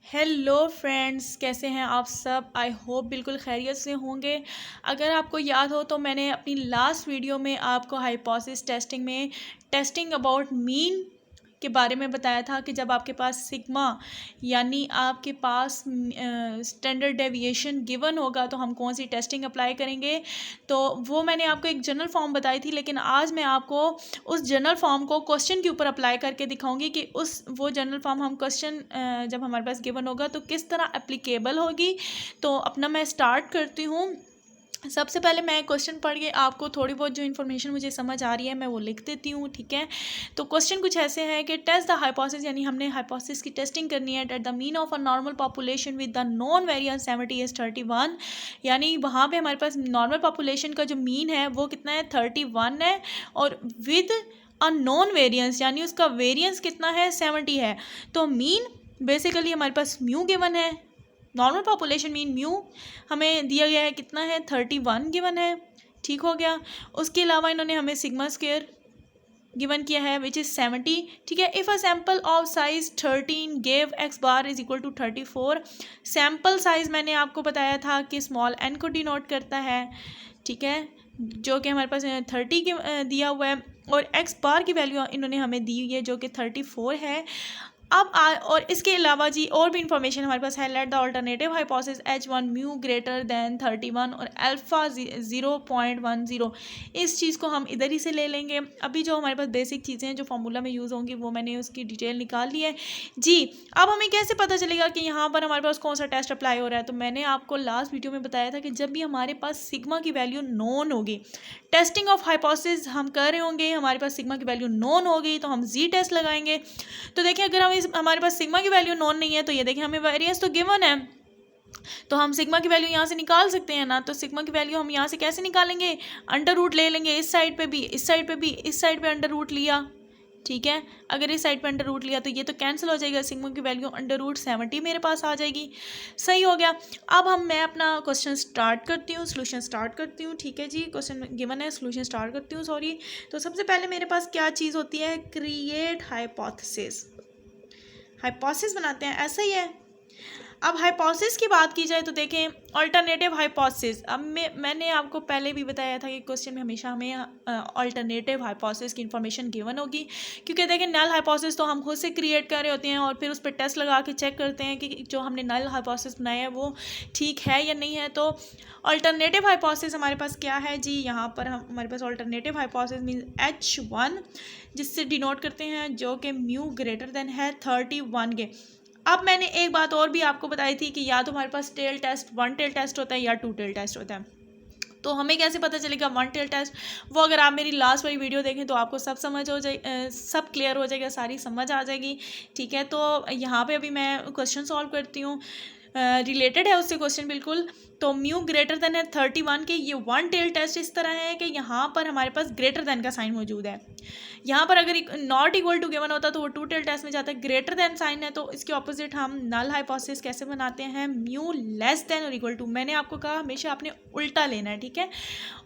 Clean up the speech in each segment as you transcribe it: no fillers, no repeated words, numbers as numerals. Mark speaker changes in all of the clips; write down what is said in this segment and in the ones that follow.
Speaker 1: Hello friends, कैसे हैं आप सब। आई होप बिल्कुल खैरियत से होंगे। अगर आपको याद हो तो मैंने अपनी लास्ट वीडियो में आपको हाइपोथेसिस टेस्टिंग में टेस्टिंग अबाउट मीन के बारे में बताया था कि जब आपके पास सिग्मा यानी आपके पास स्टैंडर्ड डेविएशन गिवन होगा तो हम कौन सी टेस्टिंग अप्लाई करेंगे। तो वो मैंने आपको एक जनरल फॉर्म बताई थी, लेकिन आज मैं आपको उस जनरल फॉर्म को क्वेश्चन के ऊपर अप्लाई करके दिखाऊंगी कि वो जनरल फॉर्म हम क्वेश्चन जब हमारे पास गिवन होगा तो किस तरह एप्लीकेबल होगी। तो अपना मैं स्टार्ट करती हूँ। सबसे पहले मैं क्वेश्चन पढ़ के आपको थोड़ी बहुत जो इन्फॉर्मेशन मुझे समझ आ रही है मैं वो लिख देती हूँ, ठीक है। तो क्वेश्चन कुछ ऐसे है कि टेस्ट द हाइपोथेसिस, यानी हमने हाइपोथेसिस की टेस्टिंग करनी है। At the mean of a normal population with the non variance 70 is 31, यानी वहाँ पे हमारे पास नॉर्मल पॉपुलेशन का जो मीन है वो कितना है 31 है, और विद अ नॉन वेरिएंस यानी उसका वेरिएंस कितना है 70 है। तो मीन बेसिकली हमारे पास म्यू गिवन है, नॉर्मल पॉपुलेशन मीन म्यू हमें दिया गया है कितना है 31 गिवन है, ठीक हो गया। उसके अलावा इन्होंने हमें सिग्मा स्क्वायर गिवन किया है विच इज़ 70, ठीक है। If a sample of size 13 gave X bar is equal to 34, sample size मैंने आपको बताया था कि स्मॉल एन को डिनोट करता है, ठीक है, जो कि हमारे पास 30 के दिया हुआ है, और एक्स बार की वैल्यू इन्होंने हमें दी हुई है जो कि 34 है। अब और इसके अलावा जी और भी इंफॉर्मेशन हमारे पास है। Let the alternative hypothesis H1 mu greater than 31 और अल्फा 0.10, इस चीज़ को हम इधर ही से ले लेंगे। अभी जो हमारे पास बेसिक चीज़ें हैं जो फार्मूला में यूज़ होंगी वो मैंने उसकी डिटेल निकाल ली है जी। अब हमें कैसे पता चलेगा कि यहाँ पर हमारे पास कौन सा टेस्ट अप्लाई हो रहा है। तो मैंने आपको लास्ट वीडियो में बताया था कि जब भी हमारे पास सिग्मा की वैल्यू नॉन होगी, टेस्टिंग ऑफ हाइपोथेसिस हम कर रहे होंगे, हमारे पास सिग्मा की वैल्यू नॉन हो गई तो हम जी टेस्ट लगाएंगे। तो देखिए अगर हमारे पास सिग्मा की वैल्यू नॉन नहीं है तो ये देखिए हमें वेरिएंस तो गिवन है, तो हम सिग्मा की वैल्यू यहाँ से निकाल सकते हैं ना। तो सिग्मा की वैल्यू हम यहाँ से कैसे निकालेंगे, अंडर रूट ले लेंगे, इस साइड पे भी, इस साइड पे भी, इस साइड पे अंडर रूट लिया, ठीक है। अगर इस साइड पे अंडर रूट लिया तो ये तो कैंसिल हो जाएगा, सिग्मा की वैल्यू अंडर रूट 70 मेरे पास आ जाएगी, सही हो गया। अब मैं अपना क्वेश्चन स्टार्ट करती हूँ, सोल्यूशन स्टार्ट करती हूँ, ठीक है जी। क्वेश्चन गिवन है, सोल्यूशन स्टार्ट करती हूँ, सॉरी। तो सबसे पहले मेरे पास क्या चीज़ होती है, क्रिएट हाइपोथेसिस, हाइपोथेसिस बनाते हैं, ऐसा ही है। अब हाइपोथेसिस की बात की जाए तो देखें अल्टरनेटिव हाइपोथेसिस। अब मैंने आपको पहले भी बताया था कि क्वेश्चन में हमेशा हमें अल्टरनेटिव हाइपोथेसिस की इन्फॉर्मेशन गिवन होगी, क्योंकि देखें नल हाइपोथेसिस तो हम खुद से क्रिएट कर रहे होते हैं और फिर उस पर टेस्ट लगा के चेक करते हैं कि जो हमने नल हाइपोथेसिस बनाया है वो ठीक है या नहीं है। तो अल्टरनेटिव हाइपोथेसिस हमारे पास क्या है जी, यहाँ पर हमारे पास अल्टरनेटिव हाइपोथेसिस मीन H1 जिससे डिनोट करते हैं जो कि म्यू ग्रेटर देन है 31 के। अब मैंने एक बात और भी आपको बताई थी कि या तो हमारे पास tail test, one tail test होता है या टू टेल टेस्ट होता है। तो हमें कैसे पता चलेगा वन टेल टेस्ट, वो अगर आप मेरी लास्ट वाली वीडियो देखें तो आपको सब समझ हो जाए, सब क्लियर हो जाएगा, सारी समझ आ जाएगी, ठीक है। तो यहाँ पे अभी मैं क्वेश्चन सॉल्व करती हूँ, रिलेटेड है उससे क्वेश्चन बिल्कुल। तो म्यू ग्रेटर देन है 31 के, ये वन टेल टेस्ट इस तरह है कि यहाँ पर हमारे पास ग्रेटर देन का साइन मौजूद है। यहाँ पर अगर नॉट इक्वल टू गिवन होता तो वो टू टेल टेस्ट में जाता है, ग्रेटर देन साइन है तो इसके ऑपोजिट हम नल हाइपोथेसिस कैसे बनाते हैं, म्यू लेस देन और इक्वल टू। मैंने आपको कहा हमेशा आपने उल्टा लेना है, ठीक है,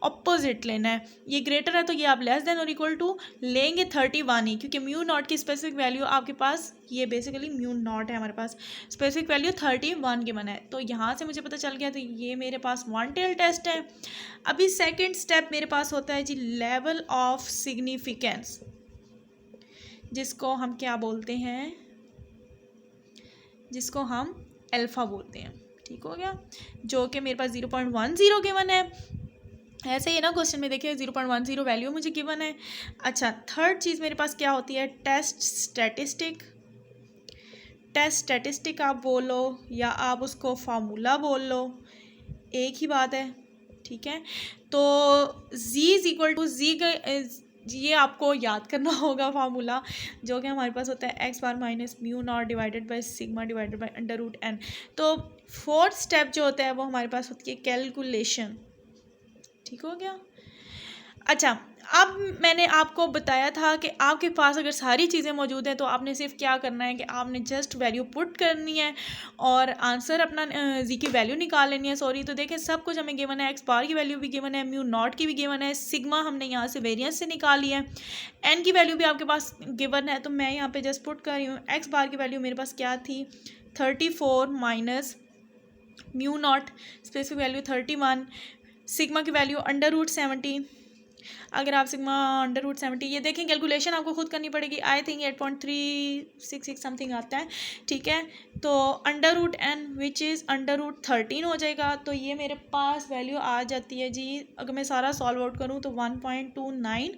Speaker 1: ऑपोजिट लेना है। ये ग्रेटर है तो ये आप लेस देन और इक्वल टू लेंगे 31 ही, क्योंकि म्यू नॉट की स्पेसिफिक वैल्यू आपके पास, ये बेसिकली म्यू नॉट है हमारे पास, स्पेसिफिक वैल्यू 31 की बना है। तो यहाँ से मुझे पता चल गया, तो ये मेरे पास वन टेल टेस्ट है। अभी सेकंड स्टेप मेरे पास होता है जी लेवल ऑफ सिग्निफिकेंस, जिसको हम क्या बोलते हैं, जिसको हम अल्फा बोलते हैं, ठीक हो गया, जो कि मेरे पास 0.10 गिवन है। ऐसे ही ना क्वेश्चन में देखिए 0.10 वैल्यू मुझे गिवन है। अच्छा, थर्ड चीज़ मेरे पास क्या होती है, टेस्ट स्टैटिस्टिक। टेस्ट स्टैटिस्टिक आप बोलो या आप उसको फार्मूला बोल लो, एक ही बात है, ठीक है। तो z इज इक्वल टू ये आपको याद करना होगा फार्मूला, जो कि हमारे पास होता है X bar minus mu naught divided by sigma divided by under root N. तो फोर्थ स्टेप जो होता है वो हमारे पास होती है कैलकुलेशन, ठीक हो गया। अच्छा, अब मैंने आपको बताया था कि आपके पास अगर सारी चीज़ें मौजूद हैं तो आपने सिर्फ क्या करना है कि आपने जस्ट वैल्यू पुट करनी है और आंसर अपना जी की वैल्यू निकाल लेनी है, सॉरी। तो देखें सब कुछ हमें गिवन है, एक्स बार की वैल्यू भी गिवन है, म्यू नॉट की भी गिवन है, सिग्मा हमने यहाँ से वेरिएंस से निकाली है, एन की वैल्यू भी आपके पास गिवन है। तो मैं यहाँ पे जस्ट पुट कर रही हूँ, एक्स बार की वैल्यू मेरे पास क्या थी 34 minus mu not specific value 31, sigma की वैल्यू √70। अगर आप सिग्मा √70 ये देखें, कैलकुलेशन आपको खुद करनी पड़ेगी। आई थिंक 8.366 समथिंग आता है, ठीक है। तो √n विच इज़ √13 हो जाएगा। तो ये मेरे पास वैल्यू आ जाती है जी, अगर मैं सारा सॉल्व आउट करूँ तो 1.29,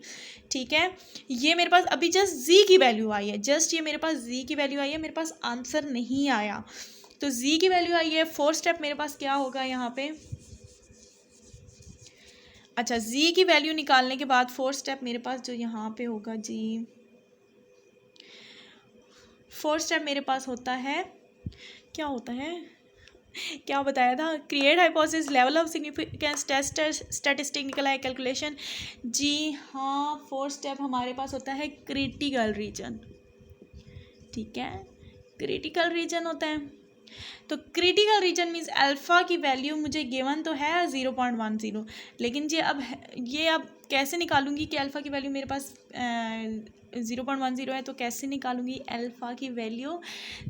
Speaker 1: ठीक है। ये मेरे पास अभी जस्ट z की वैल्यू आई है, जस्ट ये मेरे पास z की वैल्यू आई है, मेरे पास आंसर नहीं आया। तो z की वैल्यू आई है। 4 स्टेप मेरे पास क्या होगा यहाँ पे, अच्छा z की वैल्यू निकालने के बाद 4 स्टेप मेरे पास जो यहाँ पे होगा जी, 4 स्टेप मेरे पास होता है, क्या होता है, क्या बताया था, create hypothesis, level of significance, test statistic निकला है, कैलकुलेशन। जी हाँ, 4 स्टेप हमारे पास होता है क्रिटिकल रीजन, ठीक है, क्रिटिकल रीजन होता है। तो क्रिटिकल रीजन मीन्स अल्फ़ा की वैल्यू मुझे गिवन तो है 0.10, लेकिन ये अब कैसे निकालूंगी कि अल्फ़ा की वैल्यू मेरे पास 0.10 है, तो कैसे निकालूंगी अल्फ़ा की वैल्यू।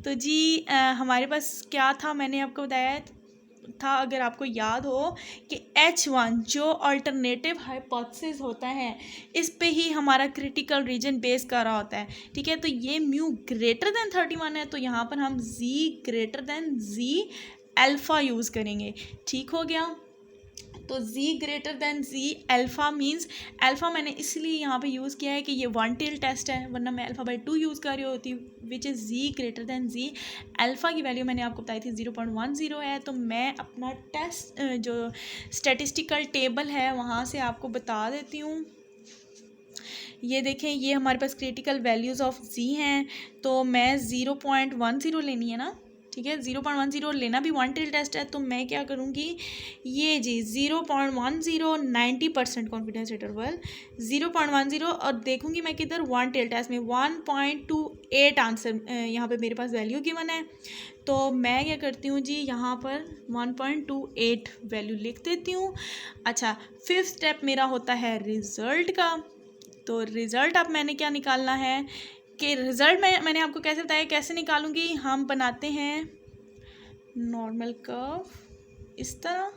Speaker 1: तो जी हमारे पास क्या था, मैंने आपको बताया था, अगर आपको याद हो कि H1 जो अल्टरनेटिव हाइपोथेसिस होता है, इस पे ही हमारा क्रिटिकल रीजन बेस कर रहा होता है, ठीक है। तो ये म्यू ग्रेटर देन 31 है, तो यहाँ पर हम z greater than z alpha use करेंगे, ठीक हो गया। तो z greater than z alpha means, alpha मैंने इसलिए यहाँ पे यूज़ किया है कि ये 1 टेल टेस्ट है, वरना मैं अल्फ़ा/2 यूज़ कर रही होती, which is z greater than z। Alpha की वैल्यू मैंने आपको बताई थी 0.10 है। तो मैं अपना टेस्ट जो स्टैटिस्टिकल टेबल है वहाँ से आपको बता देती हूँ। ये देखें, ये हमारे पास क्रिटिकल वैल्यूज़ ऑफ z हैं, तो मैं 0.10 लेनी है ना, ठीक है। 0.10 लेना भी 1 टेल टेस्ट है, तो मैं क्या करूँगी, ये जी 0.10 90% कॉन्फिडेंस इंटरवल 0.10, और देखूँगी मैं किधर 1 टेल टेस्ट में 1.28 आंसर यहाँ पे मेरे पास वैल्यू गिवन है। तो मैं क्या करती हूँ जी, यहाँ पर 1.28 वैल्यू लिख देती हूँ। अच्छा, 5th स्टेप मेरा होता है रिज़ल्ट का। तो रिज़ल्ट अब मैंने क्या निकालना है कि रिज़ल्ट मैंने आपको कैसे बताया, कैसे निकालूंगी, हम बनाते हैं नॉर्मल कर्व इस तरह,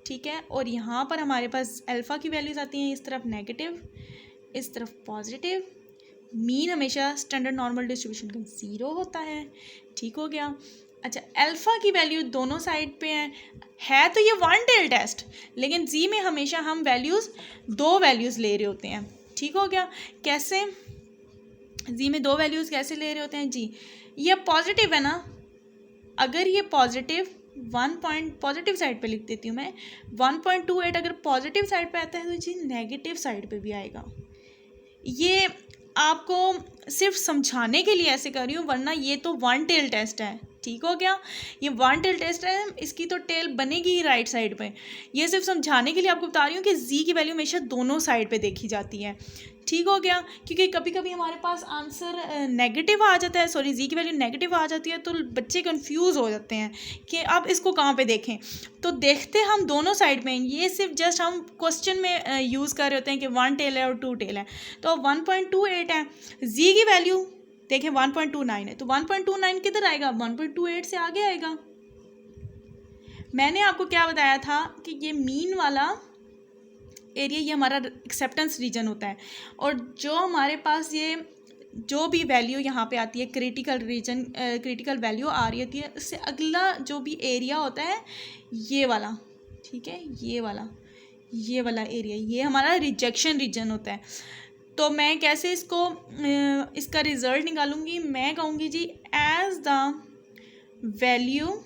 Speaker 1: ठीक है। और यहाँ पर हमारे पास अल्फ़ा की वैल्यूज़ आती हैं, इस तरफ नेगेटिव, इस तरफ पॉजिटिव। मीन हमेशा स्टैंडर्ड नॉर्मल डिस्ट्रीब्यूशन का 0 होता है, ठीक हो गया। अच्छा, अल्फ़ा की वैल्यू दोनों साइड पे है तो ये 1 टेल टेस्ट, लेकिन जी में हमेशा हम दो वैल्यूज़ ले रहे होते हैं, ठीक हो गया। कैसे, जी में 2 वैल्यूज़ कैसे ले रहे होते हैं जी, ये पॉजिटिव है ना, अगर ये पॉजिटिव पॉजिटिव साइड पे लिख देती हूँ मैं, 1.28 अगर पॉजिटिव साइड पे आता है तो जी नेगेटिव साइड पे भी आएगा। ये आपको सिर्फ समझाने के लिए ऐसे कर रही हूँ, वरना ये तो 1 टेल टेस्ट है, ठीक हो गया। ये 1 टेल टेस्ट है, इसकी तो टेल बनेगी ही राइट साइड पे। ये सिर्फ समझाने के लिए आपको बता रही हूँ कि जी की वैल्यू हमेशा दोनों साइड पे देखी जाती है, ठीक हो गया। क्योंकि कभी कभी हमारे पास आंसर नेगेटिव आ जाता है, सॉरी जी की वैल्यू नेगेटिव आ जाती है, तो बच्चे कंफ्यूज हो जाते हैं कि अब इसको कहाँ पे देखें। तो देखते हम दोनों साइड में, ये सिर्फ जस्ट हम क्वेश्चन में यूज़ कर रहे होते हैं कि 1 टेल है और 2 टेल है। तो 1.28 है, जी की वैल्यू देखें 1.29 है, तो 1.29 किधर आएगा, 1.28 से आगे आएगा। मैंने आपको क्या बताया था कि ये मीन वाला एरिया ये हमारा एक्सेप्टेंस रीजन होता है, और जो हमारे पास ये जो भी वैल्यू यहाँ पे आती है क्रिटिकल रीजन, क्रिटिकल वैल्यू आ रही होती है, उससे अगला जो भी एरिया होता है ये वाला, ठीक है, ये वाला एरिया, ये हमारा रिजेक्शन रीजन होता है। तो मैं कैसे इसका रिजल्ट निकालूंगी, मैं कहूँगी जी as the value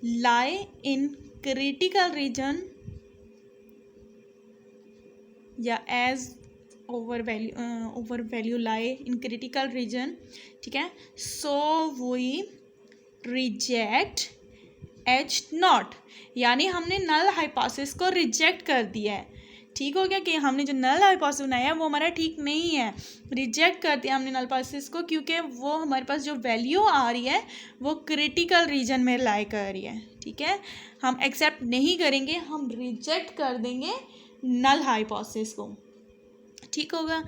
Speaker 1: lie in critical region, या as over value lie in critical region, ठीक है। सो वी रिजेक्ट H0, यानी हमने नल हाइपोथेसिस को रिजेक्ट कर दिया है, ठीक हो गया। कि हमने जो नल हाइपोथेसिस बनाया है वो हमारा ठीक नहीं है, रिजेक्ट कर दिया हमने नल हाइपोथेसिस को, क्योंकि वो हमारे पास जो वैल्यू आ रही है वो क्रिटिकल रीजन में लाई कर रही है, ठीक है। हम एक्सेप्ट नहीं करेंगे, हम रिजेक्ट कर देंगे नल हाइपोथेसिस को, ठीक होगा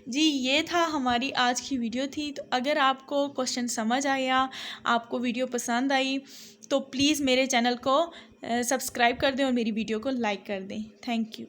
Speaker 1: जी। ये था हमारी आज की वीडियो थी। तो अगर आपको क्वेश्चन समझ आया, आपको वीडियो पसंद आई, तो प्लीज़ मेरे चैनल को सब्सक्राइब कर दें और मेरी वीडियो को लाइक कर दें। Thank you.